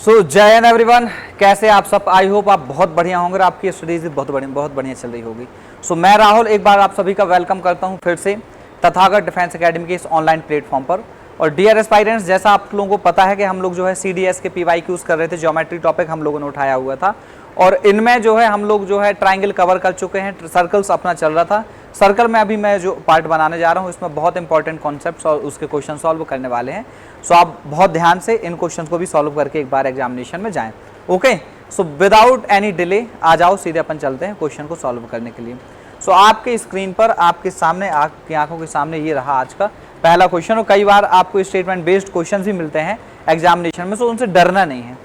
जय हिंद एवरीवन, कैसे आप सब। आई होप आप बहुत बढ़िया होंगे, आपकी स्टडीज भी बहुत बढ़िया चल रही होगी। मैं राहुल एक बार आप सभी का वेलकम करता हूं फिर से तथागत डिफेंस एकेडमी के इस ऑनलाइन प्लेटफॉर्म पर। और डियर एस्पायरेंट्स, जैसा आप लोगों को पता है कि हम लोग जो है CDS के PYQs कर रहे थे, ज्योमेट्री टॉपिक हम लोगों ने उठाया हुआ था और इनमें जो है हम लोग जो है ट्राइंगल कवर कर चुके हैं, सर्कल्स अपना चल रहा था। सर्कल में अभी मैं जो पार्ट बनाने जा रहा हूँ इसमें बहुत इंपॉर्टेंट कॉन्सेप्ट्स और उसके क्वेश्चन सॉल्व करने वाले हैं। आप बहुत ध्यान से इन क्वेश्चन को भी सॉल्व करके एक बार एग्जामिनेशन में जाएं। ओके, विदाउट एनी डिले आ जाओ, सीधे अपन चलते हैं क्वेश्चन को सॉल्व करने के लिए। आपके स्क्रीन पर, आपके सामने, आपकी आंखों के सामने ये रहा आज का पहला क्वेश्चन। और कई बार आपको स्टेटमेंट बेस्ड क्वेश्चन भी मिलते हैं एग्जामिनेशन में, उनसे डरना नहीं है,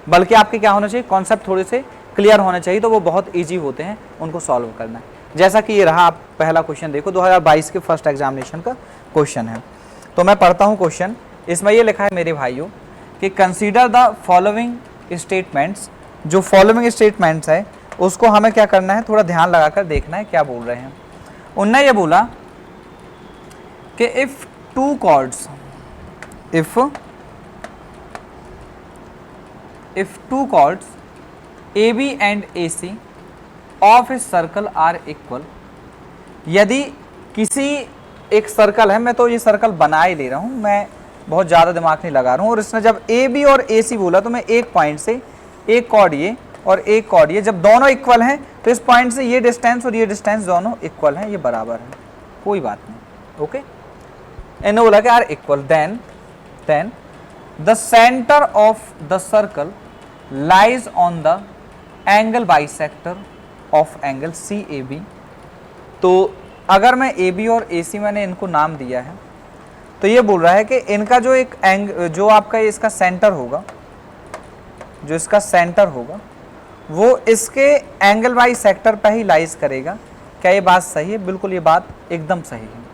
बल्कि आपके क्या होना चाहिए, कॉन्सेप्ट थोड़े से क्लियर होने चाहिए, तो वो बहुत ईजी होते हैं उनको सॉल्व करना। जैसा कि ये रहा, आप पहला क्वेश्चन देखो, 2022 के फर्स्ट एग्जामिनेशन का क्वेश्चन है। तो मैं पढ़ता हूँ क्वेश्चन। इसमें ये लिखा है मेरे भाइयों कि कंसीडर द फॉलोइंग स्टेटमेंट्स। जो फॉलोइंग स्टेटमेंट्स है उसको हमें क्या करना है, थोड़ा ध्यान लगाकर देखना है क्या बोल रहे हैं। उनने ये बोला कि if two chords AB and AC of a circle are equal. यदि किसी एक सर्कल है, मैं तो ये सर्कल बना ही ले रहा हूं, मैं बहुत ज़्यादा दिमाग नहीं लगा रहा हूं। और इसने जब AB और AC बोला तो मैं एक पॉइंट से एक कॉर्ड ये और एक कॉर्ड ये, जब दोनों इक्वल हैं तो इस पॉइंट से ये डिस्टेंस और ये डिस्टेंस दोनों इक्वल हैं, ये बराबर है, कोई बात नहीं। ओके, इन्होंने बोला कि are equal, then the centre of the circle lies on the angle bisector of angle CAB। तो अगर मैं AB और AC मैंने इनको नाम दिया है तो ये बोल रहा है कि इनका जो एक जो आपका इसका सेंटर होगा, जो इसका सेंटर होगा वो इसके एंगल बाइसेक्टर पे ही लाइज करेगा। क्या ये बात सही है? बिल्कुल, ये बात एकदम सही है।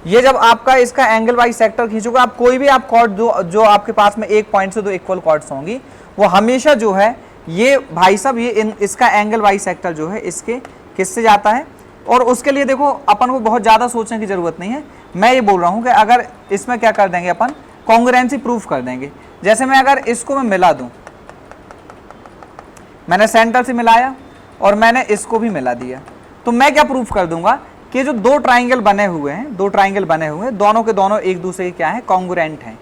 ये जब आपका इसका एंगल बाइसेक्टर खींचोगे, आप कोई भी आप कॉर्ड जो आपके पास में एक पॉइंट से दो इक्वल कॉर्ड्स होंगी, वो हमेशा जो है ये भाई साहब ये इसका एंगल बाइसेक्टर जो है इसके किससे जाता है। और उसके लिए देखो अपन को बहुत ज़्यादा सोचने की ज़रूरत नहीं है। मैं ये बोल रहा हूँ कि अगर इसमें क्या कर देंगे अपन, कॉन्ग्रुएंसी प्रूफ कर देंगे। जैसे मैं अगर इसको मैं मिला दूँ, मैंने सेंटर से मिलाया और मैंने इसको भी मिला दिया, तो मैं क्या प्रूफ कर दूंगा कि जो दो ट्राइंगल बने हुए हैं, दोनों के दोनों एक दूसरे के क्या है, कॉन्ग्रुएंट हैं।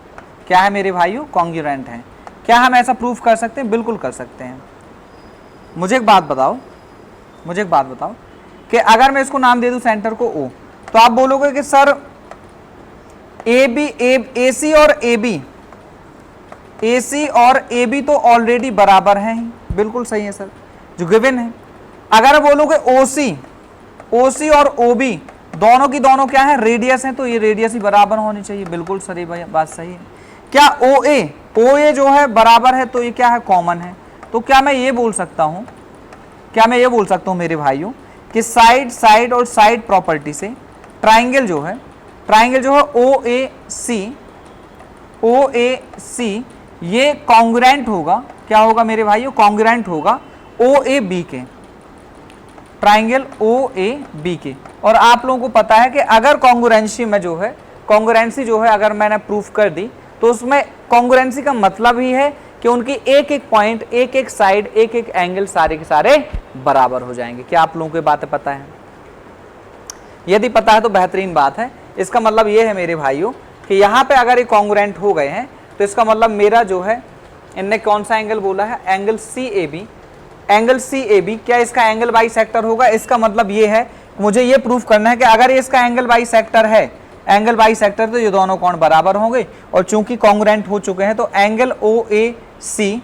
क्या है मेरे भाइयों? कॉन्ग्रुएंट हैं। क्या हम ऐसा प्रूफ कर सकते हैं? बिल्कुल कर सकते हैं। मुझे एक बात बताओ कि अगर मैं इसको नाम दे दूं सेंटर को O, तो आप बोलोगे कि सर AC और AB तो ऑलरेडी बराबर हैं ही। बिल्कुल सही है सर, जो गिवन है। अगर बोलोगे OC और OB दोनों की दोनों क्या है, रेडियस है, तो ये रेडियस ही बराबर होनी चाहिए। बिल्कुल सही भाई, बात सही है। क्या OA जो है बराबर है, तो ये क्या है, कॉमन है। तो क्या मैं ये बोल सकता हूं मेरे भाइयों कि साइड और साइड प्रॉपर्टी से ट्राइंगल जो है OAC ये कॉन्ग्रुएंट होगा। क्या होगा मेरे भाइयों? कॉन्ग्रुएंट होगा OAB के, ट्राइंगल OAB के। और आप लोगों को पता है कि अगर कॉन्ग्रुएंसी जो है अगर मैंने प्रूफ कर दी, तो उसमें कॉन्ग्रुएंसी का मतलब ही है कि उनकी एक एक पॉइंट, एक एक साइड, एक एक एंगल सारे के सारे बराबर हो जाएंगे। क्या आप लोगों को बातें पता है? यदि पता है तो बेहतरीन बात है। इसका मतलब ये है मेरे भाइयों कि यहाँ पे अगर ये कॉन्ग्रुएंट हो गए हैं तो इसका मतलब मेरा जो है, इनने कौन सा एंगल बोला है, एंगल CAB। क्या इसका एंगल बाइसेक्टर होगा? इसका मतलब ये है, मुझे ये प्रूफ करना है कि अगर इसका एंगल बाइसेक्टर है, तो ये दोनों कोण बराबर होंगे। और चूंकि कॉन्ग्रुएंट हो चुके हैं तो एंगल OAC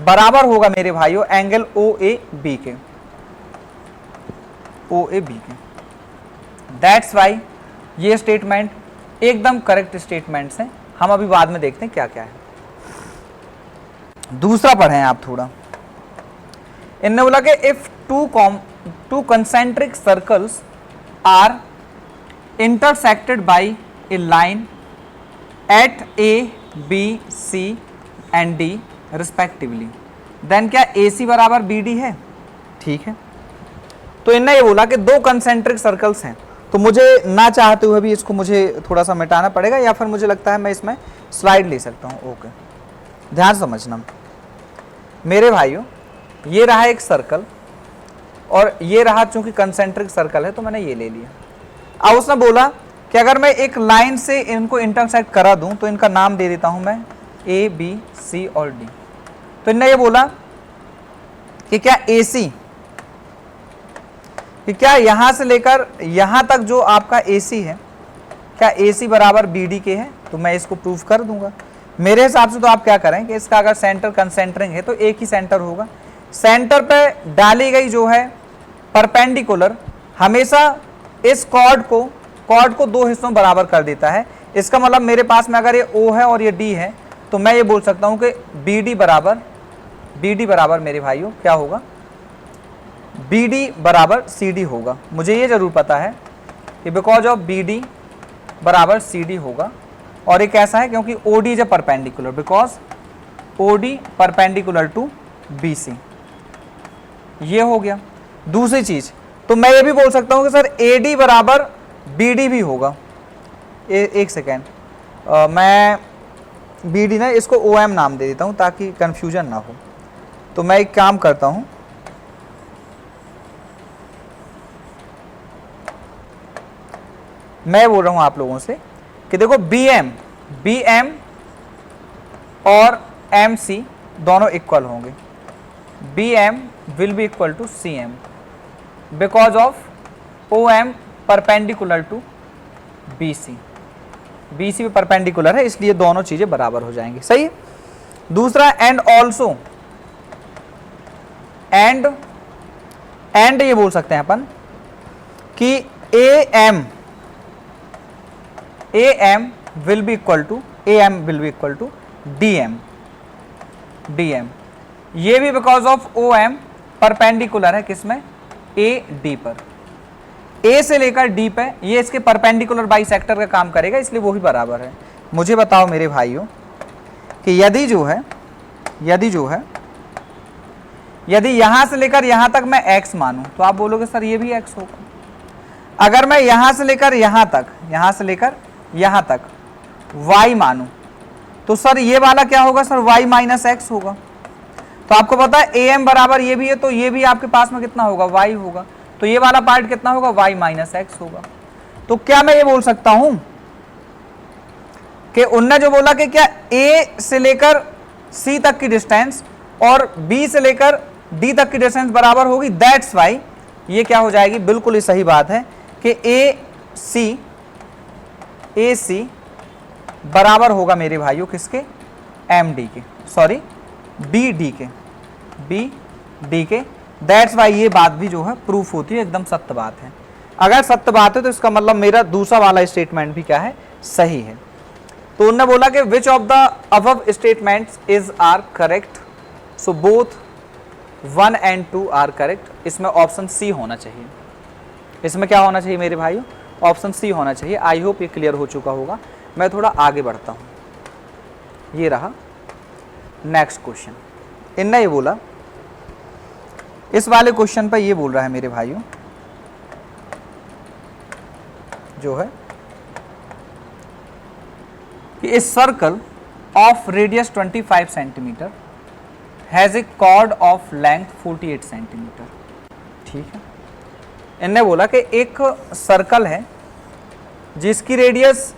बराबर होगा मेरे भाइयों एंगल OAB के। दैट्स वाई ये स्टेटमेंट एकदम करेक्ट स्टेटमेंट्स हैं। हम अभी बाद में देखते हैं क्या क्या है। दूसरा पढ़ें आप थोड़ा। इन्होंने बोला कि if to concentric circles are intersected by a line at A, B, C and D respectively, then क्या AC बराबर BD है? ठीक है, तो इन्होंने ये बोला कि दो कंसेंट्रिक सर्कल्स हैं, तो मुझे ना चाहते हुए भी इसको मुझे थोड़ा सा मिटाना पड़ेगा, या फिर मुझे लगता है मैं इसमें स्लाइड ले सकता हूँ। ओके, ध्यान समझना मेरे भाइयों, ये रहा एक सर्कल और ये रहा चूंकि कंसेंट्रिक सर्कल है तो मैंने ये ले लिया। अब उसने बोला कि अगर मैं एक लाइन से इनको इंटरसेक्ट करा दूं तो इनका नाम दे देता हूं मैं ए, बी, सी और डी। तो इन्होंने ये बोला कि क्या AC, कि क्या यहां से लेकर यहां तक जो आपका AC है, क्या AC बराबर BD के है? तो मैं इसको प्रूव कर दूंगा। मेरे हिसाब से तो आप क्या करें कि इसका अगर सेंटर कंसेंट्रिक है तो एक ही सेंटर होगा। सेंटर पे डाली गई जो है परपेंडिकुलर हमेशा इस कॉर्ड को दो हिस्सों में बराबर कर देता है। इसका मतलब मेरे पास में अगर ये O है और ये D है तो मैं ये बोल सकता हूं कि BD बराबर मेरे भाइयों क्या होगा, BD बराबर CD होगा। मुझे ये जरूर पता है कि बिकॉज ऑफ BD बराबर CD होगा। और ये कैसा है, क्योंकि OD is a perpendicular, because OD perpendicular to BC। ये हो गया। दूसरी चीज तो मैं ये भी बोल सकता हूं कि सर AD बराबर BD भी होगा। एक सेकेंड, मैं BD ना इसको OM नाम दे देता हूं ताकि कंफ्यूजन ना हो। तो मैं एक काम करता हूं, मैं बोल रहा हूं आप लोगों से कि देखो BM और MC दोनों इक्वल होंगे। BM will be equal to CM because of OM perpendicular to BC भी परपेंडिकुलर है, इसलिए दोनों चीजें बराबर हो जाएंगी। सही है। दूसरा एंड ऑल्सो, एंड ये बोल सकते हैं अपन कि AM will be equal to DM। ये भी बिकॉज ऑफ OM परपेंडिकुलर है किसमें, AD पर। A से लेकर D पे ये इसके परपेंडिकुलर बाइसेक्टर का काम करेगा, इसलिए वो भी बराबर है। मुझे बताओ मेरे भाइयों कि यदि यहां से लेकर यहां तक मैं x मानूं तो आप बोलोगे सर ये भी x होगा। अगर मैं यहां से लेकर यहां तक y मानूं तो सर ये वाला क्या होगा, सर y माइनस x होगा। तो आपको पता है AM बराबर ये भी है, तो ये भी आपके पास में कितना होगा, y होगा। तो ये वाला पार्ट कितना होगा, y माइनस x होगा। तो क्या मैं ये बोल सकता हूं कि उनने जो बोला कि क्या A से लेकर C तक की डिस्टेंस और B से लेकर D तक की डिस्टेंस बराबर होगी, दैट्स वाई ये क्या हो जाएगी, बिल्कुल ही सही बात है कि AC बराबर होगा मेरे भाइयों किसके, MD के, सॉरी BD के। दैट्स वाई ये बात भी जो है प्रूफ होती है, एकदम सत्य बात है। अगर सत्य बात है तो इसका मतलब मेरा दूसरा वाला स्टेटमेंट भी क्या है, सही है। तो उन्होंने बोला कि which of the above statements is are correct, so both 1 and 2 are correct. इसमें ऑप्शन सी होना चाहिए। इसमें क्या होना चाहिए मेरे भाइयों, ऑप्शन सी होना चाहिए। आई होप ये क्लियर हो चुका होगा। मैं थोड़ा आगे बढ़ता हूं। ये रहा नेक्स्ट क्वेश्चन। इनने ये बोला, इस वाले क्वेश्चन पर ये बोल रहा है मेरे भाइयों जो है कि a circle of radius 25 centimetre has a chord of length 48 centimetre. ठीक है, इनने बोला कि एक सर्कल है जिसकी रेडियस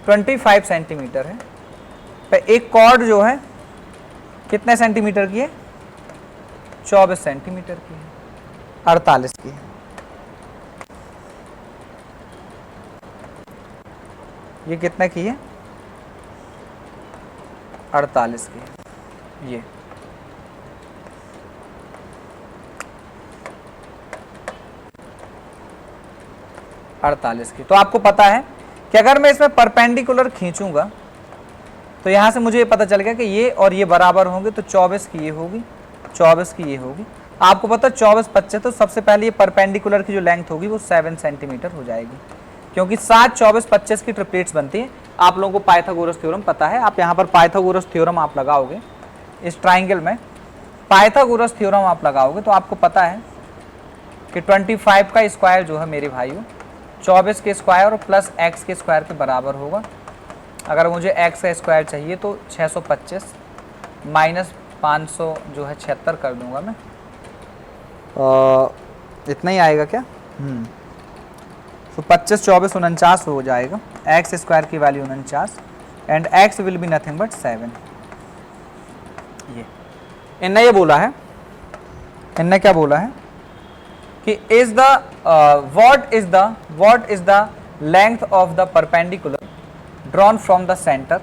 25 सेंटीमीटर है, पे एक कॉर्ड जो है कितने सेंटीमीटर की है, 24 सेंटीमीटर की है, 48 की है। ये कितने की है, 48 की है। ये की। तो आपको पता है कि अगर मैं इसमें परपेंडिकुलर खींचूंगा तो यहां से मुझे पता चल गया कि ये और ये बराबर होंगे, तो 24 की ये होगी, 24 की ये होगी। आपको पता है 24 25, तो सबसे पहले ये परपेंडिकुलर की जो लेंथ होगी वो 7 सेंटीमीटर हो जाएगी, क्योंकि 7 24 25 की ट्रिपलेट्स बनती है। आप लोगों को पाइथागोरस थ्योरम पता है। आप यहाँ पर पाइथागोरस थ्योरम आप लगाओगे, इस ट्राइंगल में पाइथागोरस थ्योरम आप लगाओगे तो आपको पता है कि 25 का स्क्वायर जो है मेरे भाइयों 24 के स्क्वायर और प्लस एक्स के स्क्वायर के बराबर होगा। अगर मुझे एक्स का स्क्वायर चाहिए तो 625 माइनस 500 जो है 76 कर दूंगा मैं। इतना ही आएगा क्या? तो 25 24 49 हो जाएगा। एक्स स्क्वायर की value 49 and x will be nothing but 7। ये इनने ये बोला है, इनने क्या बोला है कि is the what is the length of the perpendicular drawn from the centre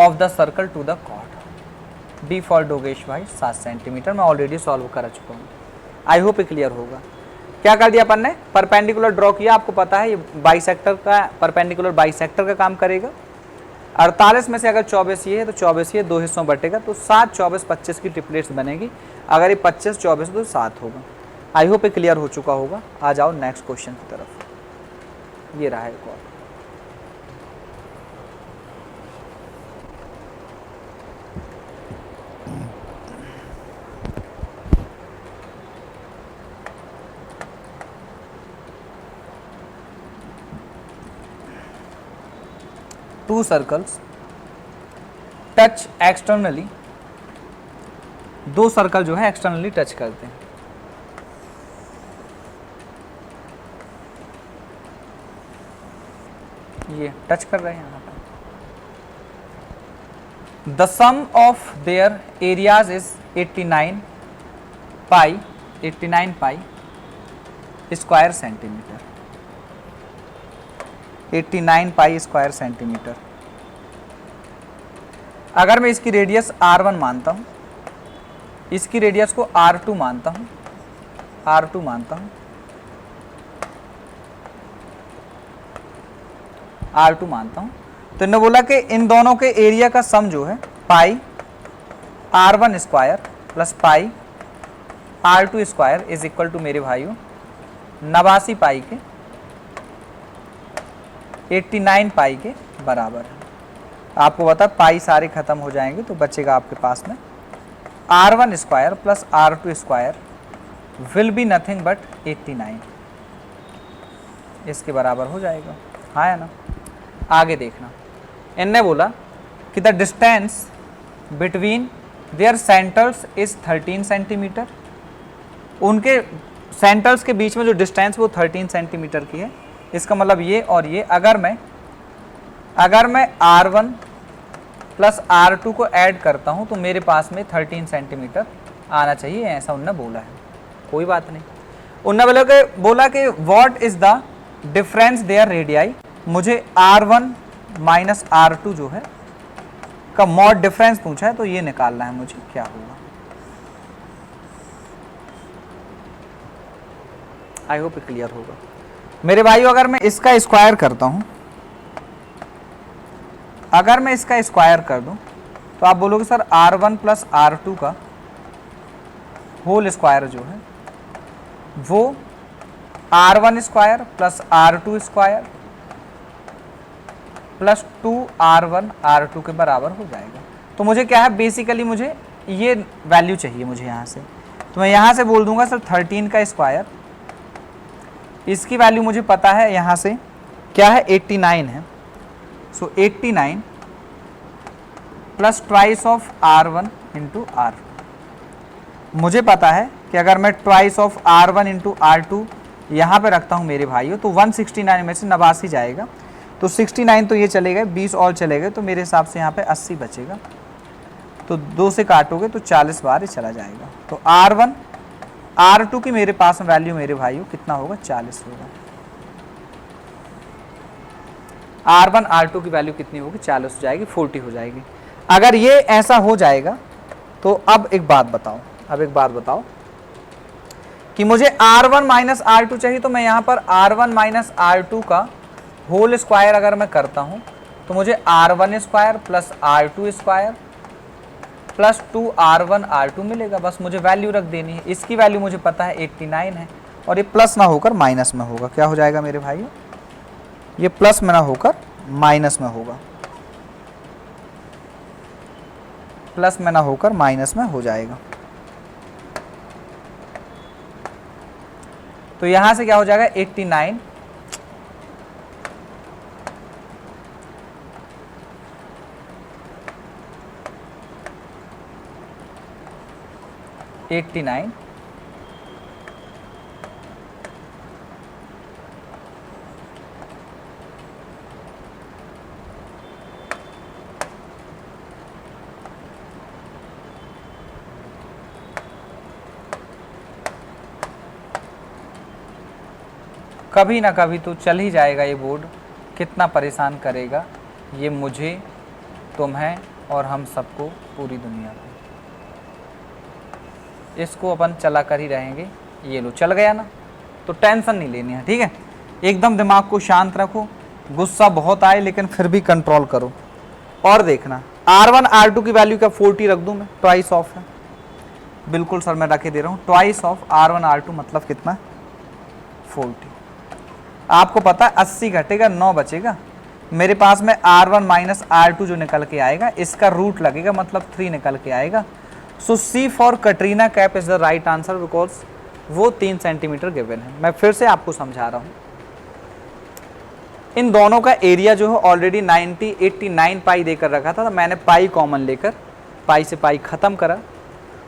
of the circle to the chord. D for Dogesh भाई 7 सेंटीमीटर। मैं ऑलरेडी सॉल्व कर चुका हूँ, आई होप क्लियर होगा। क्या कर दिया अपन ने, परपेंडिकुलर ड्रॉ किया। आपको पता है ये बाइसेक्टर का, परपेंडिकुलर बाइसेक्टर का काम करेगा। 48 में से अगर 24 ये है तो 24 ये 2 हिस्सों बटेगा, तो 7 24 25 की ट्रिपलेट्स बनेगी। अगर ये 25 24 तो 7 होगा। आई होप क्लियर हो चुका होगा। आ जाओ नेक्स्ट क्वेश्चन की तरफ। ये रहा एक और। टू सर्कल्स टच एक्सटर्नली, दो सर्कल जो है एक्सटर्नली टच करते हैं। ये टच कर रहे हैं यहाँ पर। The sum of their areas is 89 pi square centimetre. 89 pi square centimetre. अगर मैं इसकी रेडियस R1 मानता हूँ, इसकी रेडियस को R2 मानता हूँ, R2 मानता हूँ, R2 मानता हूँ, तो इन्होंने बोला कि इन दोनों के एरिया का सम जो है pi R1 square plus pi R2 square is equal to मेरे भाइयों 89 पाई के 89 पाई के बराबर है। आपको बता पाई सारे खत्म हो जाएंगे तो बचेगा आपके पास में R1 square plus R2 square will be nothing but 89, इसके बराबर हो जाएगा। हाँ है ना। आगे देखना, इनने बोला कि the distance between their centres is 13 centimetre. उनके सेंटर्स के बीच में जो डिस्टेंस वो 13 सेंटीमीटर की है। इसका मतलब ये और ये, अगर मैं R1 प्लस R2 को ऐड करता हूँ तो मेरे पास में 13 सेंटीमीटर आना चाहिए, ऐसा उन्होंने बोला है। कोई बात नहीं। उन्होंने बोला कि what is the difference there radii. मुझे R1 माइनस R2 जो है का मॉड डिफरेंस पूछा है, तो ये निकालना है मुझे क्या होगा। आई होप क्लियर होगा मेरे भाइयों। अगर मैं इसका स्क्वायर करता हूं, अगर मैं इसका स्क्वायर कर दूं तो आप बोलोगे सर R1 प्लस R2 का होल स्क्वायर जो है वो R1 square plus R2 square plus 2R1 R2 के बराबर हो जाएगा। तो मुझे क्या है, बेसिकली मुझे ये वैल्यू चाहिए मुझे यहाँ से। तो मैं यहाँ से बोल दूंगा सर 13 का स्क्वायर, इसकी वैल्यू मुझे पता है यहाँ से क्या है 89 है। सो 89 plus twice of R1 into R2। मुझे पता है कि अगर मैं twice of R1 into R2 यहाँ पे रखता हूँ मेरे भाइयों तो 169 में से 89 जाएगा, तो 69 तो ये चले गए, 20 और चले गए, तो मेरे हिसाब से यहाँ पे 80 बचेगा। तो 2 से काटोगे तो 40 बार ही चला जाएगा। तो R1 R2 की मेरे पास वैल्यू मेरे भाइयों कितना होगा, 40 होगा। R1 R2 की वैल्यू कितनी होगी, 40 हो जाएगी, 40 हो जाएगी। अगर ये ऐसा हो जाएगा तो अब एक बात बताओ कि मुझे R1 माइनस R2 चाहिए, तो मैं यहाँ पर R1 माइनस R2 का होल स्क्वायर अगर मैं करता हूँ तो मुझे R1 square plus R2 square plus 2R1 R2 मिलेगा। बस मुझे वैल्यू रख देनी है। इसकी वैल्यू मुझे पता है 89 है, और ये प्लस ना होकर माइनस में होगा। क्या हो जाएगा मेरे भाइयों, ये प्लस में ना होकर माइनस में होगा, प्लस में ना होकर माइनस में हो जाएगा। तो यहां से क्या हो जाएगा 89 89 कभी ना कभी तो चल ही जाएगा ये बोर्ड, कितना परेशान करेगा ये मुझे, तुम्हें और हम सबको, पूरी दुनिया को। इसको अपन चला कर ही रहेंगे। ये लो चल गया ना, तो टेंशन नहीं लेनी है, ठीक है। एकदम दिमाग को शांत रखो, गुस्सा बहुत आए लेकिन फिर भी कंट्रोल करो। और देखना R1 R2 की वैल्यू क्या 40 रख दूं मैं, ट्वाइस ऑफ है। बिल्कुल सर मैं रखे दे रहा हूँ, ट्वाइस ऑफ R1 R2 मतलब कितना 40। आपको पता है 80 घटेगा 9 बचेगा, मेरे पास में R1 माइनस R2 जो निकल के आएगा इसका रूट लगेगा मतलब 3 निकल के आएगा। सो C for Katrina Kaif is the right answer because वो 3 सेंटीमीटर गिवन है। मैं फिर से आपको समझा रहा हूँ, इन दोनों का एरिया जो है ऑलरेडी 89 पाई देकर रखा था, तो मैंने पाई कॉमन लेकर पाई से पाई खत्म करा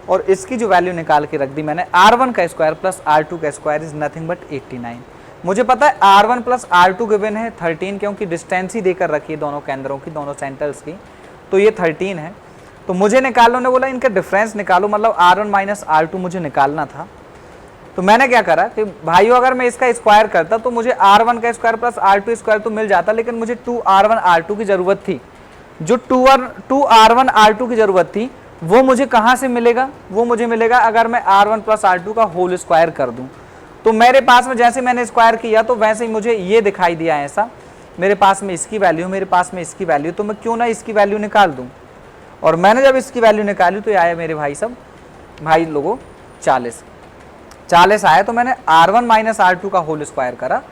और इसकी जो वैल्यू निकाल के रख दी मैंने। R1 का स्क्वायर प्लस R2 का स्क्वायर इज नथिंग बट 89। मुझे पता है R1 प्लस R2 गिवन है 13, क्योंकि डिस्टेंस ही देकर रखी है दोनों केंद्रों की, दोनों सेंटर्स की, तो ये 13 है। तो मुझे निकालो, ने बोला इनका डिफरेंस निकालो, मतलब R1 माइनस R2 मुझे निकालना था। तो मैंने क्या करा कि भाइयों अगर मैं इसका स्क्वायर करता तो मुझे R1 का स्क्वायर प्लस R2 स्क्वायर तो मिल जाता, लेकिन मुझे 2R1 R2 की ज़रूरत थी। जो 2R1 R2 की ज़रूरत थी वो मुझे कहाँ से मिलेगा, वो मुझे मिलेगा अगर मैं R1 प्लस R2 का होल स्क्वायर कर दूँ। तो मेरे पास में जैसे मैंने स्क्वायर किया तो वैसे ही मुझे ये दिखाई दिया ऐसा, मेरे पास में इसकी वैल्यू, मेरे पास में इसकी वैल्यू, तो मैं क्यों ना इसकी वैल्यू निकाल दूँ। और मैंने जब इसकी वैल्यू निकाली तो ये आया मेरे भाई सब, भाई लोगों 40 आया। तो मैंने R1 माइनस R2 का होल स्क्वायर करा,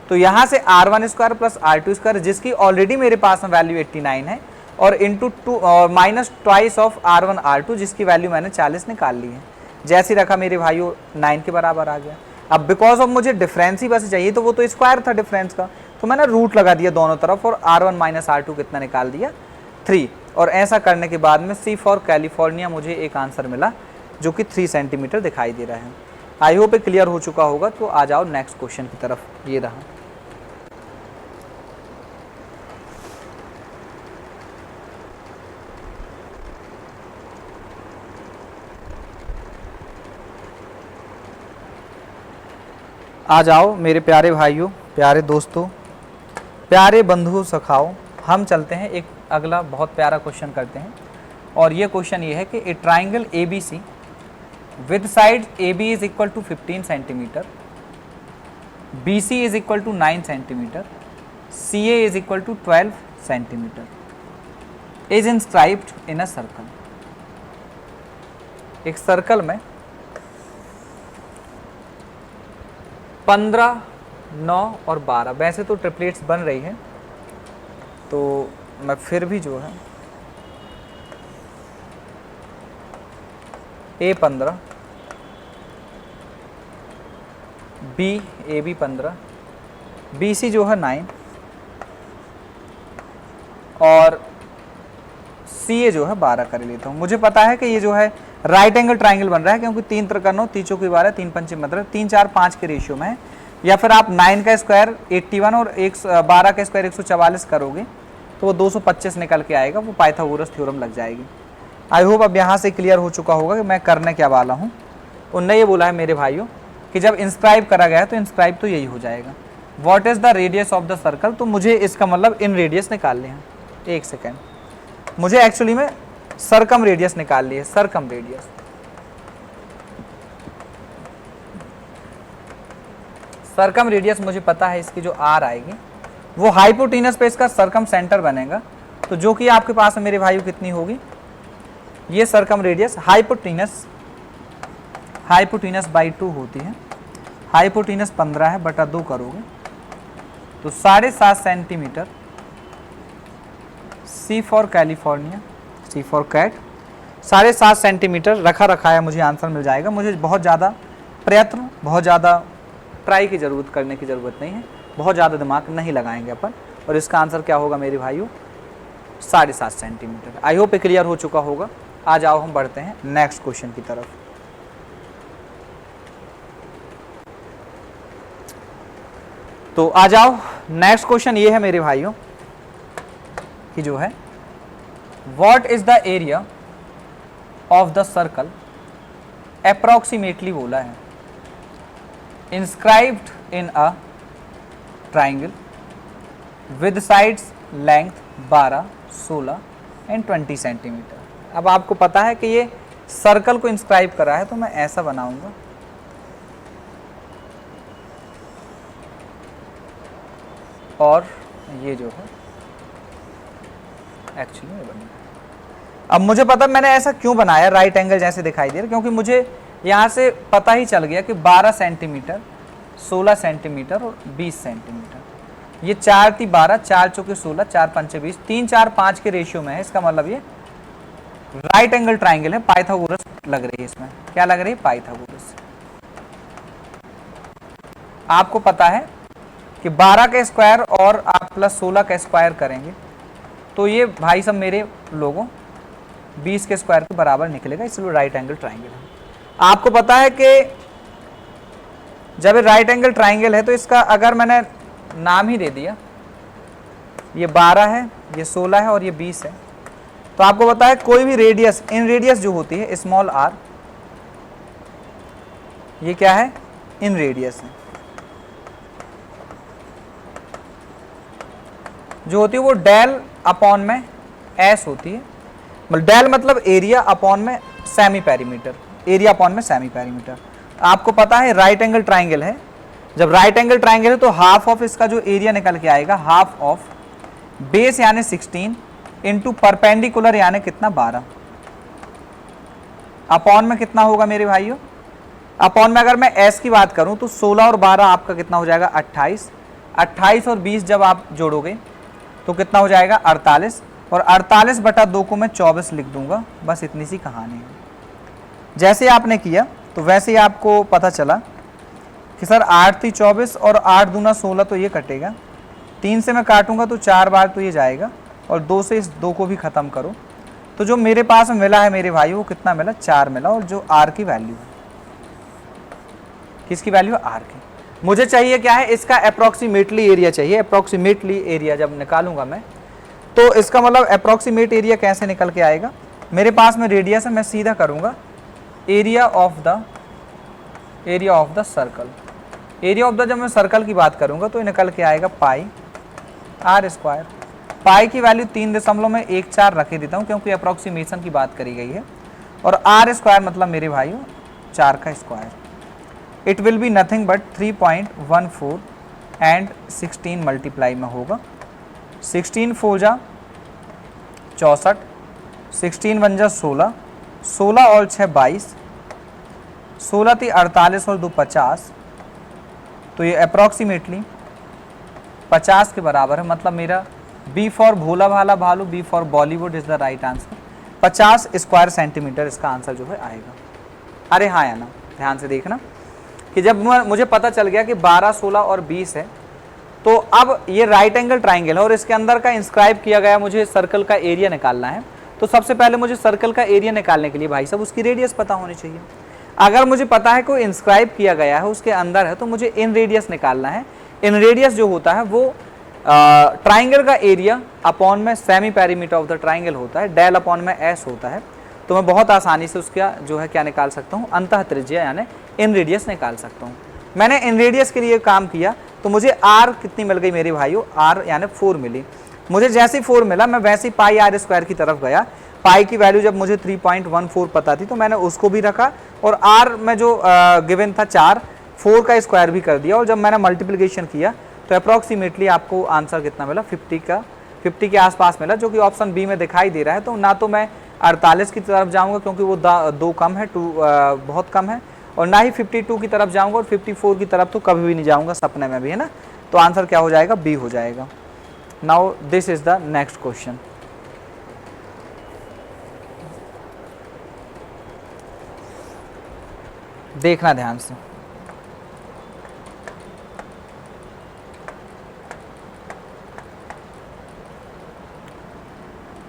तो यहाँ से R1 square plus R2 square जिसकी ऑलरेडी मेरे पास में वैल्यू 89 है, और into 2 minus twice of R1 R2 जिसकी वैल्यू मैंने 40 निकाल ली है। जैसे ही रखा मेरे भाइयों 9 के बराबर आ गया। अब बिकॉज ऑफ मुझे डिफरेंस ही बस चाहिए, तो वो तो स्क्वायर था डिफरेंस का, तो मैंने रूट लगा दिया दोनों तरफ और R1 माइनस R2 कितना निकाल दिया 3। और ऐसा करने के बाद में C फॉर कैलिफोर्निया मुझे एक आंसर मिला जो कि 3 सेंटीमीटर दिखाई दे रहा है। आई होप क्लियर हो चुका होगा। तो आ जाओ नेक्स्ट क्वेश्चन की तरफ, ये रहा। आ जाओ मेरे प्यारे भाइयों, प्यारे दोस्तों, प्यारे बंधुओं सखाओ, हम चलते हैं एक अगला बहुत प्यारा क्वेश्चन करते हैं। और ये क्वेश्चन ये है कि ए triangle ABC with sides AB is equal to 15 centimeter, BC is equal to 9 centimeter, CA is equal to 12 centimeter is inscribed in a circle। एक सर्कल में 15, 9 और 12, वैसे तो ट्रिपलेट्स बन रही है, तो मैं फिर भी जो है A15, AB 15, BC जो है 9 और CA जो है 12 कर लेता हूँ। मुझे पता है कि ये जो है राइट एंगल ट्राइंगल बन रहा है, क्योंकि 3 त्रिकोण 3 चौकी 12 3 पंचे मतलब 3 4 5 के रेशियो में है। या फिर आप 9 का स्क्वायर 81 और 12 का स्क्वायर 144 करोगे तो वो 225 निकल के आएगा, वो पाइथागोरस थ्योरम लग जाएगी। आई होप अब यहाँ से क्लियर हो चुका होगा कि मैं करने क्या वाला हूँ। उनने ये बोला है मेरे भाइयों कि जब इंस्क्राइब करा गया तो इंस्क्राइब तो यही हो जाएगा। What is the radius of the circle, तो मुझे इसका मतलब इन रेडियस निकालने हैं। एक सेकेंड, मुझे एक्चुअली में सरकम रेडियस निकाल ली है, सरकम रेडियस। सरकम रेडियस मुझे पता है इसकी जो आर आएगी वो हाइपोटेनस पे इसका सरकम सेंटर बनेगा, तो जो कि आपके पास मेरे भाइयों कितनी होगी, ये सरकम रेडियस हाइपोटेनस बाई 2 होती है। हाइपोटेनस 15 है बटा 2 करोगे तो 7.5 centimetre. C for California, C for cat, 7.5 centimetre रखा है, मुझे आंसर मिल जाएगा। मुझे बहुत ज़्यादा प्रयत्न, बहुत ज़्यादा ट्राई की ज़रूरत करने की ज़रूरत नहीं है, बहुत ज़्यादा दिमाग नहीं लगाएंगे अपन। और इसका आंसर क्या होगा मेरे भाइयों, 7.5 सेंटीमीटर। आई होप क्लियर हो चुका होगा। आ जाओ हम बढ़ते हैं नेक्स्ट क्वेश्चन की तरफ। तो आ जाओ, नेक्स्ट क्वेश्चन ये है मेरे भाइयों कि जो है what is the area of the circle approximately बोला है inscribed in a triangle with sides length 12, 16 and 20 centimetre. अब आपको पता है कि ये सर्कल को इंस्क्राइब करा है, तो मैं ऐसा बनाऊंगा, और ये जो है एक्चुअली ये बना। अब मुझे पता मैंने ऐसा क्यों बनाया, राइट एंगल जैसे दिखाई दे रहा, क्योंकि मुझे यहाँ से पता ही चल गया कि 12 सेंटीमीटर, 16 सेंटीमीटर और 20 सेंटीमीटर, ये 4 × 12, 4 × 16, 4 × 5 = 20, 3, 4, 5 के रेशियो में है। इसका मतलब ये राइट एंगल ट्राइंगल है। पाइथागोरस लग रही है इसमें, क्या लग रही है? पाइथागोरस। आपको पता है कि 12 का स्क्वायर और आप प्लस 16 का स्क्वायर करेंगे तो ये भाई सब मेरे लोगों 20 के स्क्वायर के बराबर निकलेगा, इसलिए राइट एंगल ट्राइंगल है। आपको पता है कि जब राइट एंगल ट्राइंगल है तो इसका अगर मैंने नाम ही दे दिया, ये 12 है, ये 16 है और ये 20 है, तो आपको पता है कोई भी रेडियस, इन रेडियस जो होती है स्मॉल r, ये क्या है? इन रेडियस है, जो होती है वो डेल अपॉन में एस होती है। मतलब डेल मतलब एरिया अपॉन में सेमी पेरीमीटर, एरिया अपॉन में सेमी पेरीमीटर। आपको पता है राइट एंगल ट्राइंगल है, जब राइट एंगल ट्राइंगल है तो हाफ ऑफ इसका जो एरिया निकल के आएगा, हाफ ऑफ बेस यानी 16 इंटू परपेंडिकुलर यानी कितना? 12, अपॉन में कितना होगा मेरे भाइयों? अपॉन में अगर मैं एस की बात करूं तो 16 और 12 आपका कितना हो जाएगा? 28, 28 और 20 जब आप जोड़ोगे तो कितना हो जाएगा? 48, और 48/2 को मैं 24 लिख दूंगा। बस इतनी सी कहानी है। जैसे आपने किया तो वैसे ही आपको पता चला कि सर 8 × 24 और 8 × 2 = 16, तो ये कटेगा। 3 से मैं काटूंगा तो 4 बार तो ये जाएगा, और 2 से इस 2 को भी खत्म करो, तो जो मेरे पास मिला है मेरे भाई वो कितना मिला? 4 मिला। और जो r की वैल्यू है, किसकी वैल्यू? r की। मुझे चाहिए क्या है? इसका अप्रोक्सीमेटली एरिया चाहिए। अप्रोक्सीमेटली एरिया जब निकालूंगा मैं, तो इसका मतलब अप्रोक्सीमेट एरिया कैसे निकल के आएगा? मेरे पास में रेडियस है, मैं सीधा करूंगा area of the circle. Area of the जब मैं सर्कल की बात करूंगा तो ये निकल के आएगा पाई r स्क्वायर। पाई की वैल्यू 3.14 रख देता हूँ क्योंकि अप्रोक्सीमेशन की बात करी गई है, और r स्क्वायर मतलब मेरे भाइयों 4 का square. It will be nothing but 3.14 and 16 multiply में होगा। 16 × 4 = 64, 16 × 1 = 16, 16 और 6 = 22, 16 × 48 और 2 = 50, तो ये अप्रॉक्सीमेटली 50 के बराबर है। मतलब मेरा बी फॉर भोला भाला भालू, B for Bollywood is the right answer. 50 square centimetre इसका आंसर जो है आएगा। अरे हाँ या ना, ध्यान से देखना कि जब मुझे पता चल गया कि 12, 16 और 20 है, तो अब ये राइट एंगल ट्राइंगल है और इसके अंदर का इंस्क्राइब किया गया, मुझे सर्कल का एरिया निकालना है। तो सबसे पहले मुझे सर्कल का एरिया निकालने के लिए भाई साहब उसकी रेडियस पता होनी चाहिए। अगर मुझे पता है कोई इंस्क्राइब किया गया है उसके अंदर है, तो मुझे इन रेडियस निकालना है। इन रेडियस जो होता है वो ट्राइंगल का एरिया अपॉन में semi perimeter of the triangle होता है, डेल अपॉन में एस होता है। तो मैं बहुत आसानी से उसका जो है क्या निकाल सकता हूँ? अंतः त्रिज्या यानी इन रेडियस निकाल सकता हूँ। मैंने इन रेडियस के लिए काम किया तो मुझे आर कितनी मिल गई मेरे भाइयों? आर यानी 4 मिली। मुझे जैसे 4 मिला मैं वैसे ही पाई r स्क्वायर की तरफ गया। पाई की वैल्यू जब मुझे 3.14 पता थी तो मैंने उसको भी रखा, और r में जो गिवन था 4, 4 का स्क्वायर भी कर दिया, और जब मैंने मल्टीप्लिकेशन किया तो अप्रॉक्सीमेटली आपको आंसर कितना मिला? 50 के आसपास मिला, जो कि ऑप्शन बी में दिखाई दे रहा है। तो ना तो मैं 48 की तरफ जाऊंगा क्योंकि वो 2 कम है, 2 बहुत कम है, और ना ही 52 की तरफ जाऊंगा, और 54 की तरफ तो कभी भी नहीं जाऊंगा, सपने में भी, है ना। तो आंसर क्या हो जाएगा? बी हो जाएगा। Now this is the next question. देखना ध्यान से।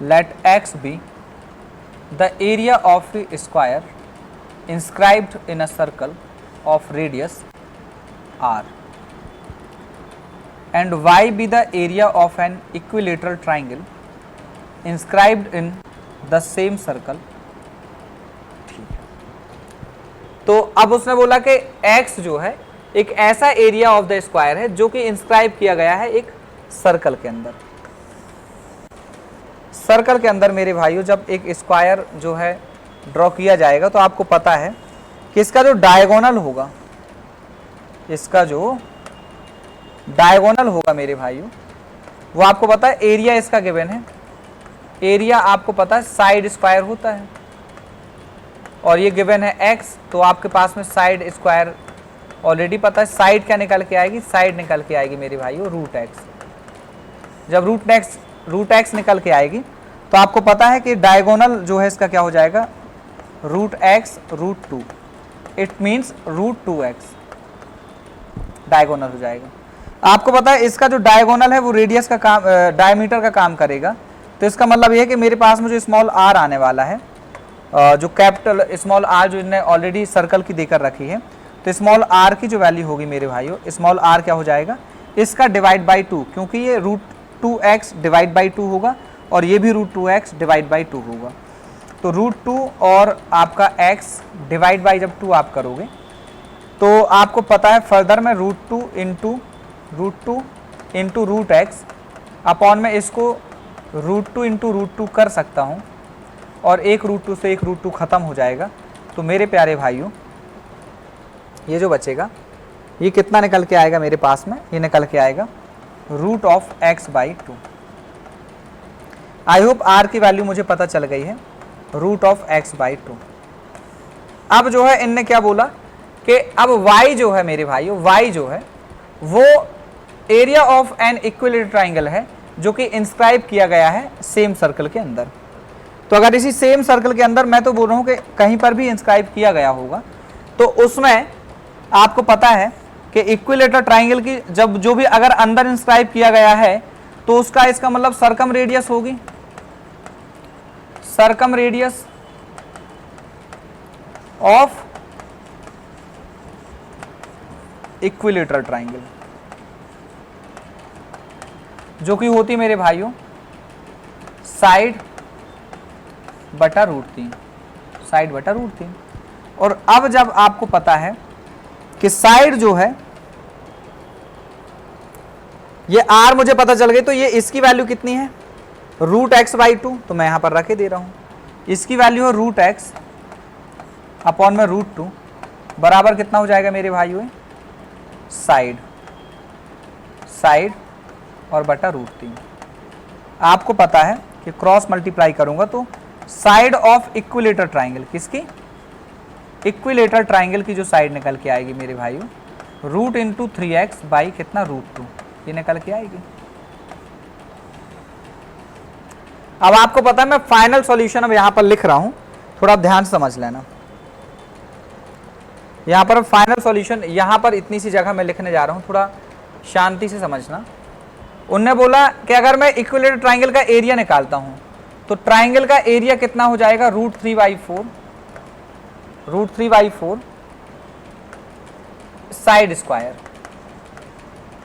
Let x be the area of a square inscribed in a circle of radius r. And y be the area of an equilateral triangle inscribed in the same circle. ठीक है, तो अब उसने बोला कि x जो है एक ऐसा एरिया ऑफ द स्क्वायर है जो कि इंस्क्राइब किया गया है एक सर्कल के अंदर। सर्कल के अंदर मेरे भाइयों जब एक स्क्वायर जो है ड्रॉ किया जाएगा तो आपको पता है कि इसका जो डायगोनल होगा, इसका जो डायगोनल होगा मेरे भाइयों, वो आपको पता है एरिया इसका गिवन है। एरिया आपको पता है साइड स्क्वायर होता है और ये गिवन है x, तो आपके पास में साइड स्क्वायर ऑलरेडी पता है। साइड क्या निकल के आएगी? साइड निकल के आएगी मेरे भाइयों रूट x। जब रूट x निकल के आएगी तो आपको पता है कि डायगोनल जो है इसका क्या हो जाएगा? Root x root 2, it means root 2x diagonal हो जाएगा। आपको पता है इसका जो डायगोनल है वो रेडियस का काम, डायमीटर का काम करेगा। तो इसका मतलब ये है कि मेरे पास में जो स्मॉल r आने वाला है, जो कैपिटल स्मॉल r जो इन्हें ऑलरेडी सर्कल की देकर रखी है, तो स्मॉल r की जो वैल्यू होगी मेरे भाइयों, स्मॉल r क्या हो जाएगा? इसका डिवाइड बाई 2, क्योंकि ये रूट 2x डिवाइड बाई 2 होगा और ये भी रूट 2x डिवाइड बाई 2 होगा। तो रूट 2 और आपका x डिवाइड बाई जब 2 आप करोगे तो आपको पता है फर्दर में root 2 into root x upon में इसको रूट 2 इंटू रूट 2 कर सकता हूँ और एक रूट 2 से एक रूट 2 ख़त्म हो जाएगा। तो मेरे प्यारे भाइयों ये जो बचेगा ये कितना निकल के आएगा मेरे पास में? ये निकल के आएगा root of x by 2। I hope r की वैल्यू मुझे पता चल गई है, रूट ऑफ x बाई 2। अब जो है इनने क्या बोला कि अब y जो है मेरे भाइयों, y जो है वो area of an equilateral triangle है जो कि इंस्क्राइब किया गया है सेम सर्कल के अंदर। तो अगर इसी सेम सर्कल के अंदर मैं तो बोल रहा हूँ कि कहीं पर भी इंस्क्राइब किया गया होगा तो उसमें आपको पता है कि इक्विलेटरल ट्राइंगल की जब जो भी अगर अंदर इंस्क्राइब किया गया है तो उसका इसका मतलब सर्कम रेडियस होगी, circum radius of equilateral triangle जो कि होती मेरे भाइयों साइड बटा रूट 3, साइड बटा रूट 3। और अब जब आपको पता है कि साइड जो है ये r मुझे पता चल गई, तो ये इसकी वैल्यू कितनी है? रूट x बाई 2, तो मैं यहां पर रखे दे रहा हूं। इसकी वैल्यू है रूट x अपॉन में रूट 2 बराबर कितना हो जाएगा मेरे भाइयों? साइड, साइड और बटा रूट 3। आपको पता है कि क्रॉस मल्टीप्लाई करूंगा तो साइड ऑफ इक्विलेटरल ट्राइंगल, किसकी? इक्विलेटरल ट्राइंगल की जो साइड निकल के आएगी मेरे भाइयों रूट इंटू 3x बाई कितना? रूट 2, ये निकल के आएगी। अब आपको पता है मैं फाइनल सॉल्यूशन अब यहां पर लिख रहा हूं, थोड़ा ध्यान से समझ लेना। यहां पर फाइनल सॉल्यूशन यहां पर इतनी सी जगह मैं लिखने जा रहा हूं, थोड़ा शांति से समझना। उनने बोला कि अगर मैं इक्विलेटरल ट्राइंगल का एरिया निकालता हूं तो ट्राइंगल का एरिया कितना हो जाएगा? Root 3 by 4, root 3 by 4 side square,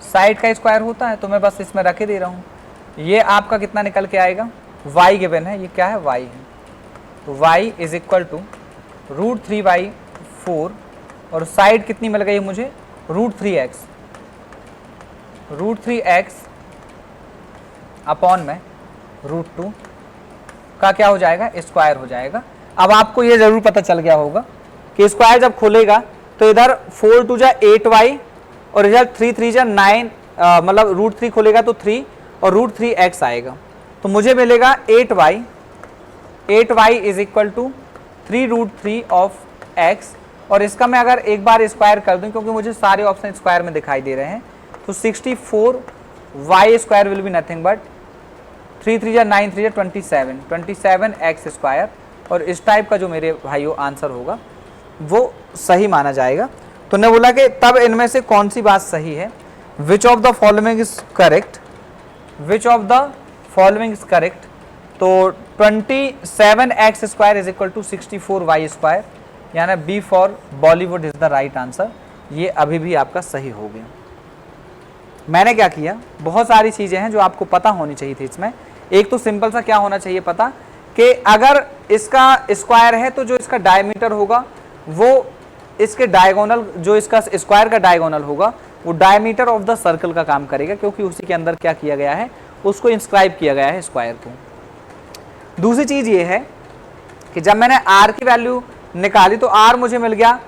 side का स्क्वायर होता है तो मैं बस इसमें रखे दे रहा हूं। ये आपका कितना निकल के आएगा? y गिवन है, ये क्या है? y है। तो y is equal to root 3 by 4 और साइड कितनी मिल गई मुझे? Root 3x, root 3x upon में रूट 2 का क्या हो जाएगा? स्क्वायर हो जाएगा। अब आपको ये जरूर पता चल गया होगा कि स्क्वायर जब खुलेगा तो इधर 4 2 जा 8y और इधर 3 3 जा 9, मतलब रूट 3 खुलेगा तो 3 और रूट 3x आएगा, तो मुझे मिलेगा 8y, 8y is equal to 3 root 3 of x। और इसका मैं अगर एक बार स्क्वायर कर दूं, क्योंकि मुझे सारे ऑप्शन स्क्वायर में दिखाई दे रहे हैं, तो 64 y square will be nothing but 3 3 जा 9 3 जा 27, 27 x स्क्वायर। और इस टाइप का जो मेरे भाइयों आंसर होगा वो सही माना जाएगा। तो ने बोला कि तब इनमें से कौन सी बात सही है? Which of the following is correct, which of the following is correct. तो 27x square is equal to 64y square, यानी B for Bollywood is the right answer. ये अभी भी आपका सही हो गया, मैंने क्या किया, बहुत सारी चीज़ें हैं जो आपको पता होनी चाहिए थी इसमें। एक तो सिंपल सा क्या होना चाहिए पता कि अगर इसका स्क्वायर है तो जो इसका डायमीटर होगा वो इसके डायगोनल, जो इसका स्क्वायर का डायगोनल होगा वो डायमीटर ऑफ द सर्कल का काम करेगा, क्योंकि उसी के अंदर क्या किया गया है, उसको इंस्क्राइब किया गया है स्क्वायर को। दूसरी चीज़ ये है कि जब मैंने r की वैल्यू निकाली तो r मुझे मिल गया,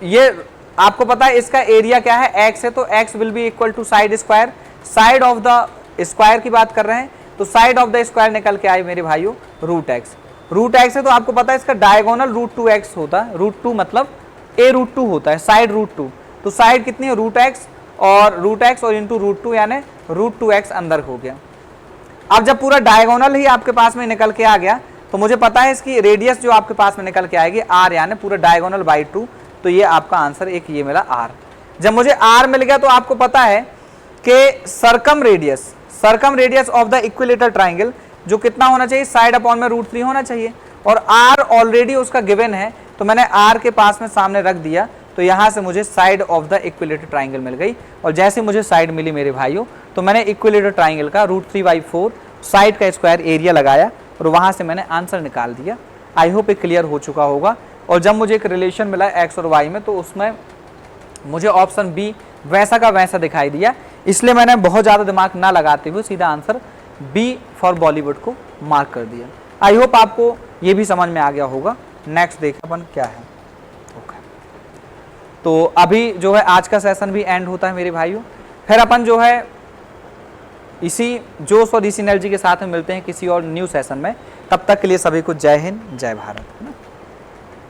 ये आपको पता है इसका एरिया क्या है, x है, तो x will be equal to side square, side of the square की बात कर रहे हैं तो साइड ऑफ द स्क्वायर निकल के आए मेरे भाइयों रूट एक्स। रूट एक्स है तो आपको पता है इसका डायगोनल रूट 2x होता है, रूट 2 मतलब a रूट 2 होता है, साइड रूट 2, तो साइड कितनी है रूट एक्स और इंटू रूट 2 यानी रूट 2x अंदर हो गया। अब जब पूरा डायगोनल ही आपके पास में निकल के आ गया तो मुझे पता है इसकी रेडियस जो आपके पास में निकल के आएगी r, यानी पूरा डायगोनल बाई 2, तो ये आपका आंसर एक ये मिला r। जब मुझे r मिल गया तो आपको पता है कि circum radius of the equilateral triangle जो कितना होना चाहिए, साइड अपॉन में रूट 3 होना चाहिए, और r ऑलरेडी उसका गिवन है तो मैंने r के पास में सामने रख दिया, तो यहाँ से मुझे side of the equilateral triangle मिल गई। और जैसे मुझे साइड मिली मेरे भाइयों तो मैंने इक्विलेटरल ट्राइंगल का रूट 3/4 साइड का स्क्वायर एरिया लगाया और वहाँ से मैंने आंसर निकाल दिया। आई होप ये क्लियर हो चुका होगा। और जब मुझे एक रिलेशन मिला x और y में तो उसमें मुझे ऑप्शन बी वैसा का वैसा दिखाई दिया, इसलिए मैंने बहुत ज़्यादा दिमाग ना लगाते हुए सीधा आंसर बी फॉर बॉलीवुड को मार्क कर दिया। आई होप आपको ये भी समझ में आ गया होगा। नेक्स्ट देखते अपन क्या है। ओके, तो अभी जो है आज का सेशन भी एंड होता है मेरे भाइयों, फिर अपन जो है इसी जोश और इसी एनर्जी के साथ में मिलते हैं किसी और न्यू सेशन में। तब तक के लिए सभी को जय हिंद जय भारत।